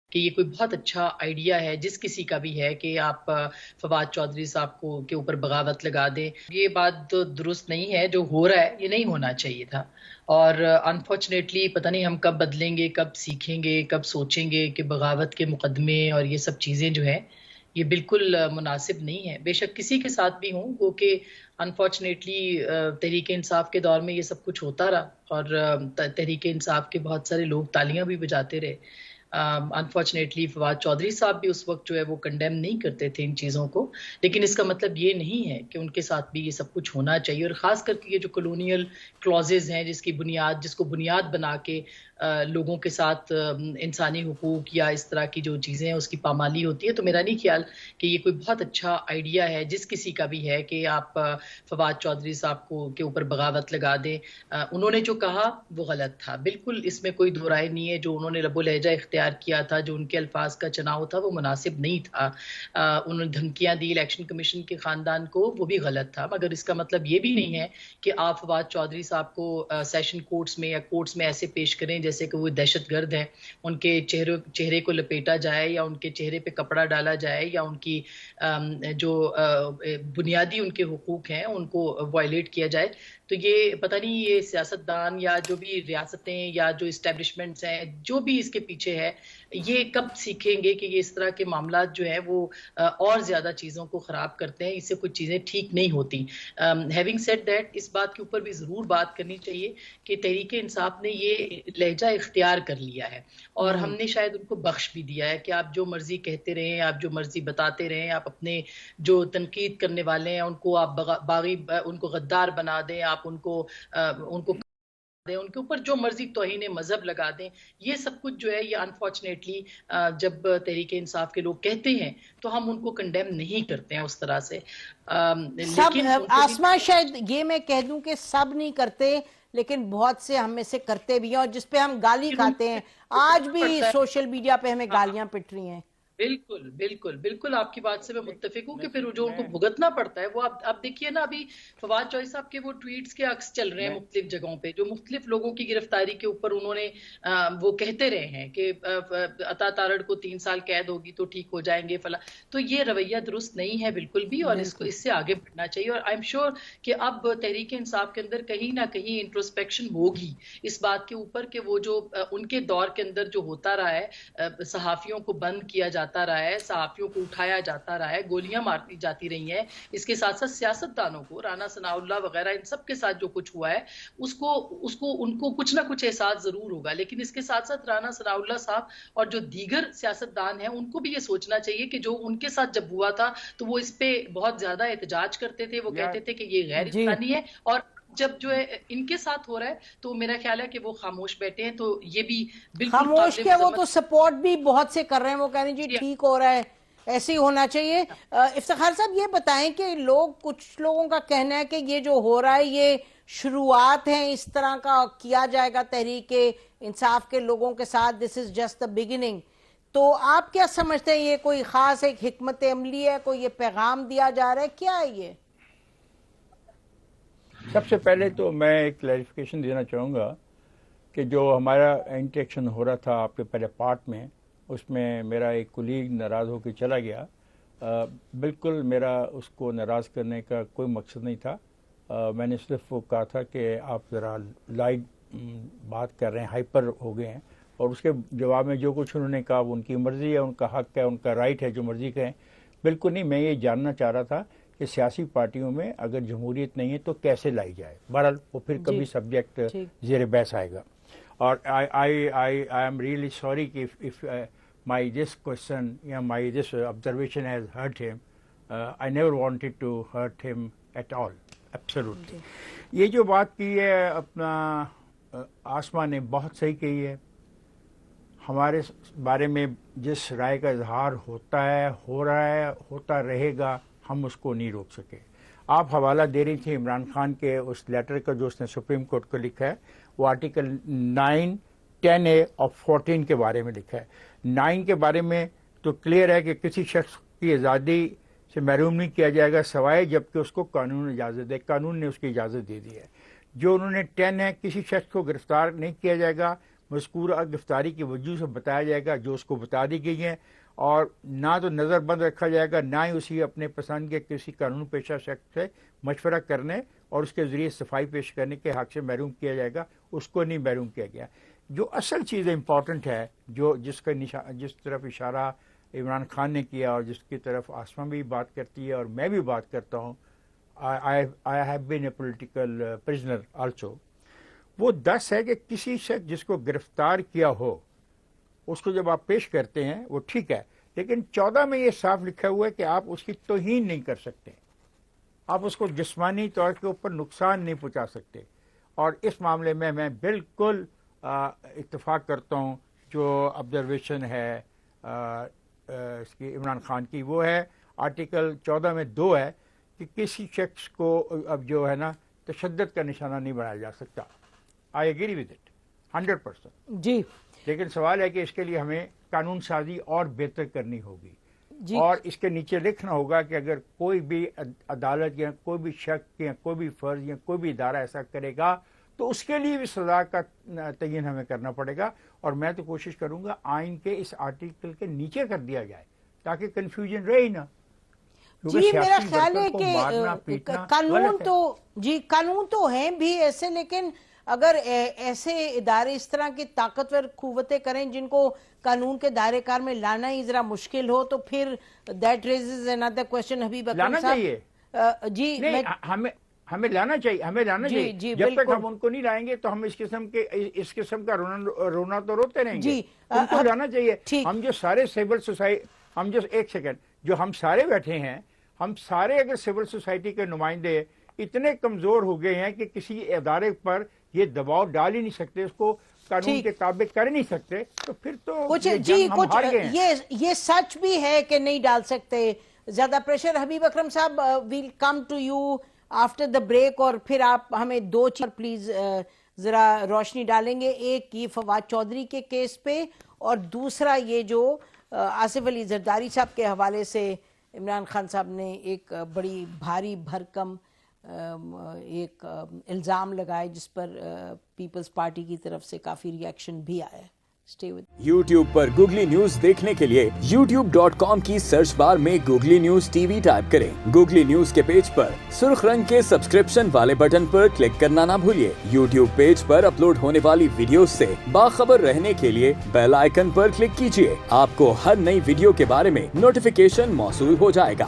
کہ یہ کوئی بہت اچھا آئیڈیا ہے جس کسی کا بھی ہے کہ آپ فواد چودھری صاحب کو کے اوپر بغاوت لگا دیں. یہ بات درست نہیں ہے. جو ہو رہا ہے یہ نہیں ہونا چاہیے تھا. اور انفارچونیٹلی پتہ نہیں ہم کب بدلیں گے، کب سیکھیں گے، کب سوچیں گے کہ بغاوت کے مقدمے اور یہ سب چیزیں جو ہیں یہ بالکل مناسب نہیں ہے. بے شک کسی کے ساتھ بھی ہوں وہ کہ انفارچونیٹلی تحریک انصاف کے دور میں یہ سب کچھ ہوتا رہا اور تحریک انصاف کے بہت سارے لوگ تالیاں بھی بجاتے رہے. انفارچونیٹلی فواد چودھری صاحب بھی اس وقت جو ہے وہ کنڈیم نہیں کرتے تھے ان چیزوں کو، لیکن اس کا مطلب یہ نہیں ہے کہ ان کے ساتھ بھی یہ سب کچھ ہونا چاہیے. اور خاص کر کے یہ جو کلونیل کلوزز ہیں جس کو بنیاد بنا کے لوگوں کے ساتھ انسانی حقوق یا اس طرح کی جو چیزیں ہیں اس کی پامالی ہوتی ہے. تو میرا نہیں خیال کہ یہ کوئی بہت اچھا آئیڈیا ہے جس کسی کا بھی ہے کہ آپ فواد چودھری صاحب کو کے اوپر بغاوت لگا دیں. انہوں نے جو کہا وہ غلط تھا، بالکل اس میں کوئی دو رائے نہیں ہے. جو انہوں نے لب و لہجہ اختیار کیا تھا، جو ان کے الفاظ کا چناؤ تھا وہ مناسب نہیں تھا. انہوں نے دھمکیاں دی الیکشن کمیشن کے خاندان کو، وہ بھی غلط تھا. مگر اس کا مطلب یہ بھی نہیں ہے کہ آپ فواد چودھری صاحب کو سیشن کورٹس میں یا کورٹس میں ایسے پیش کریں جیسے کہ وہ دہشت گرد ہیں، ان کے چہرے کو لپیٹا جائے یا ان کے چہرے پہ کپڑا ڈالا جائے یا ان کی جو بنیادی ان کے حقوق ہیں ان کو وائلیٹ کیا جائے. تو یہ پتہ نہیں یہ سیاستدان یا جو بھی ریاستیں یا جو اسٹیبلشمنٹس ہیں جو بھی اس کے پیچھے ہے، یہ کب سیکھیں گے کہ یہ اس طرح کے معاملات جو ہیں وہ اور زیادہ چیزوں کو خراب کرتے ہیں. اس سے کچھ چیزیں ٹھیک نہیں ہوتی. ہیونگ سیڈ دیٹ، اس بات کے اوپر بھی ضرور بات کرنی چاہیے کہ تحریک انصاف نے یہ لہجہ اختیار کر لیا ہے اور ہم نے شاید ان کو بخش بھی دیا ہے کہ آپ جو مرضی کہتے رہیں، آپ جو مرضی بتاتے رہیں، آپ اپنے جو تنقید کرنے والے ہیں ان کو آپ باغی ان کو غدار بنا دیں، آپ ان کو دیں، ان کے اوپر جو مرضی توہین مذہب لگا دیں. یہ سب کچھ جو ہے یہ انفارچونیٹلی جب تحریک انصاف کے لوگ کہتے ہیں تو ہم ان کو کنڈیم نہیں کرتے ہیں اس طرح سے. سب لیکن ان کو آسما شاید یہ میں کہہ دوں کہ سب نہیں کرتے لیکن بہت سے ہم میں سے کرتے بھی ہیں، اور جس پہ ہم گالی کھاتے ہیں آج بھی سوشل میڈیا پہ ہمیں گالیاں پٹ رہی ہیں. بالکل بالکل بالکل آپ کی بات سے میں متفق ہوں کہ پھر جو ان کو بھگتنا پڑتا ہے وہ اب دیکھیے نا، ابھی فواد چودھری صاحب کے وہ ٹویٹس کے عکس چل رہے ہیں مختلف جگہوں پہ، جو مختلف لوگوں کی گرفتاری کے اوپر انہوں نے وہ کہتے رہے ہیں کہ عطا تارڑ کو 3 سال قید ہوگی تو ٹھیک ہو جائیں گے فلاں. تو یہ رویہ درست نہیں ہے بالکل بھی، اور اس سے آگے بڑھنا چاہیے. اور آئی ایم شیور کہ اب تحریک انصاف کے اندر کہیں نہ کہیں انٹروسپیکشن ہوگی اس بات کے اوپر کہ وہ جو ان کے دور کے اندر جو ہوتا رہا ہے، صحافیوں کو بند کیا جاتا رہا ہے، صحافیوں کو اٹھایا جاتا رہا ہے، گولیاں مارتی جاتی رہی ہیں. اس کے ساتھ ساتھ سیاستدانوں کو، رانا ثناء اللہ وغیرہ، ان سب کے ساتھ جو کچھ ہوا ہے اس کو ان کو کچھ نہ کچھ احساس ضرور ہوگا. لیکن اس کے ساتھ ساتھ رانا ثناء اللہ صاحب اور جو دیگر سیاستدان ہیں ان کو بھی یہ سوچنا چاہیے کہ جو ان کے ساتھ جب ہوا تھا تو وہ اس پہ بہت زیادہ احتجاج کرتے تھے، وہ کہتے تھے کہ یہ غیر انسانی ہے، اور جب جو ہے ان کے ساتھ ہو رہا ہے تو میرا خیال ہے کہ وہ خاموش بیٹھے ہیں. تو یہ بھی بالکل خاموش قابل کیا، وہ تو مذمت. سپورٹ بھی بہت سے کر رہے ہیں، وہ کہہ رہے ہیں جی ٹھیک ہو رہا ہے، ایسے ہی ہونا چاہیے. افتخار صاحب یہ بتائیں کہ کچھ لوگوں کا کہنا ہے کہ یہ جو ہو رہا ہے یہ شروعات ہیں اس طرح کا کیا جائے گا تحریک انصاف کے لوگوں کے ساتھ، دس از جسٹ دا بگننگ. تو آپ کیا سمجھتے ہیں، یہ کوئی خاص ایک حکمت عملی ہے، کوئی یہ پیغام دیا جا رہا ہے، کیا ہے یہ؟ سب سے پہلے تو میں ایک کلیریفیکیشن دینا چاہوں گا کہ جو ہمارا انٹریکشن ہو رہا تھا آپ کے پہلے پارٹ میں، اس میں میرا ایک کولیگ ناراض ہو کے چلا گیا. بالکل میرا اس کو ناراض کرنے کا کوئی مقصد نہیں تھا. میں نے صرف وہ کہا تھا کہ آپ ذرا لائٹ بات کر رہے ہیں، ہائپر ہو گئے ہیں، اور اس کے جواب میں جو کچھ انہوں نے کہا وہ ان کی مرضی ہے، ان کا حق ہے، ان کا رائٹ ہے جو مرضی کہیں. بالکل نہیں، میں یہ جاننا چاہ رہا تھا کہ سیاسی پارٹیوں میں اگر جمہوریت نہیں ہے تو کیسے لائی جائے. بہرحال وہ پھر کبھی سبجیکٹ زیر بحث آئے گا. اور I am really sorry if my this question my this observation has hurt him. I never wanted to hurt him at all. Absolutely. یہ جو بات کی ہے اپنا آسما نے بہت صحیح کہی ہے. ہمارے بارے میں جس رائے کا اظہار ہوتا ہے، ہو رہا ہے، ہوتا رہے گا، ہم اس کو نہیں روک سکے. آپ حوالہ دے رہی تھی عمران خان کے اس لیٹر کا جو اس نے سپریم کورٹ کو لکھا ہے، وہ آرٹیکل 9, 10A اور 14 کے بارے میں لکھا ہے. 9 کے بارے میں تو کلیئر ہے کہ کسی شخص کی آزادی سے محروم نہیں کیا جائے گا سوائے جبکہ اس کو قانون اجازت دے. قانون نے اس کی اجازت دے دی ہے. جو انہوں نے 10 ہے، کسی شخص کو گرفتار نہیں کیا جائے گا مذکورہ گرفتاری کی وجہ سے بتایا جائے گا جو اس کو بتا دی گئی ہیں، اور نہ تو نظر بند رکھا جائے گا، نہ ہی اسی اپنے پسند کے کسی قانون پیشہ شخص سے مشورہ کرنے اور اس کے ذریعے صفائی پیش کرنے کے حق سے محروم کیا جائے گا، اس کو نہیں محروم کیا گیا۔ جو اصل چیز امپورٹنٹ ہے، جس طرف اشارہ عمران خان نے کیا اور جس کی طرف آسما بھی بات کرتی ہے اور میں بھی بات کرتا ہوں، I have been a political prisoner also, وہ 10 ہے کہ کسی شخص جس کو گرفتار کیا ہو اس کو جب آپ پیش کرتے ہیں وہ ٹھیک ہے، لیکن 14 میں یہ صاف لکھا ہوا ہے کہ آپ اس کی توہین نہیں کر سکتے، آپ اس کو جسمانی طور کے اوپر نقصان نہیں پہنچا سکتے، اور اس معاملے میں میں بالکل اتفاق کرتا ہوں جو آبزرویشن ہے اس کی عمران خان کی، وہ ہے آرٹیکل 14 میں 2 ہے کہ کسی شخص کو اب جو ہے نا تشدد کا نشانہ نہیں بنایا جا سکتا۔ I agree with it 100%۔ جی، لیکن سوال ہے کہ اس کے لیے ہمیں قانون سازی اور بہتر کرنی ہوگی، جی، اور اس کے نیچے لکھنا ہوگا کہ اگر کوئی بھی عدالت یا کوئی بھی شخص یا کوئی بھی فرد یا کوئی بھی ادارہ ایسا کرے گا تو اس کے لیے بھی سزا کا تعین ہمیں کرنا پڑے گا، اور میں تو کوشش کروں گا آئین کے اس آرٹیکل کے نیچے کر دیا جائے تاکہ کنفیوژن رہے ہی نہ۔ جی میرا خیال ہے کہ قانون تو ہیں بھی ایسے، لیکن اگر ایسے ادارے اس طرح کی طاقتور قوتیں کریں جن کو قانون کے دائرے کار میں لانا ہی ذرا مشکل ہو، تو پھر دیٹ ریزز انادر کوسچن۔ حبیب اکرم صاحب، چاہیے جی ہمیں لانا چاہیے، جب تک ہم ان کو نہیں لائیں گے تو ہم اس قسم کا رونا تو روتے رہیں گے۔ ان کو لانا چاہیے۔ ہم جو سارے سول سوسائٹی، ہم جو ایک سیکنڈ جو ہم سارے بیٹھے ہیں، ہم سارے اگر سول سوسائٹی کے نمائندے اتنے کمزور ہو گئے ہیں کہ کسی ادارے پر یہ دباؤ ڈال ہی نہیں سکتے، اس کو قانون کے تابع کر نہیں سکتے، تو پھر تو یہ سچ بھی ہے کہ نہیں ڈال سکتے زیادہ پریشر۔ حبیب اکرم صاحب، welcome to you after the break, اور پھر آپ ہمیں 2 چیز پلیز ذرا روشنی ڈالیں گے۔ ایک یہ فواد چودھری کے کیس پہ، اور دوسرا یہ جو آصف علی زرداری صاحب کے حوالے سے عمران خان صاحب نے ایک بڑی بھاری بھرکم ایک الزام لگائے جس پر پیپلز پارٹی کی طرف سے کافی ری ایکشن بھی آیا ہے۔ یوٹیوب پر گوگلی نیوز دیکھنے کے لیے youtube.com کی سرچ بار میں googly news T V type کریں۔ گوگلی نیوز کے پیج پر سرخ رنگ کے سبسکرپشن والے بٹن پر کلک کرنا نہ بھولیے۔ یوٹیوب پیج پر اپلوڈ ہونے والی ویڈیوز سے باخبر رہنے کے لیے بیل آئیکن پر کلک کیجیے۔ آپ کو ہر نئی ویڈیو کے بارے میں نوٹیفیکیشن موصول ہو جائے گا۔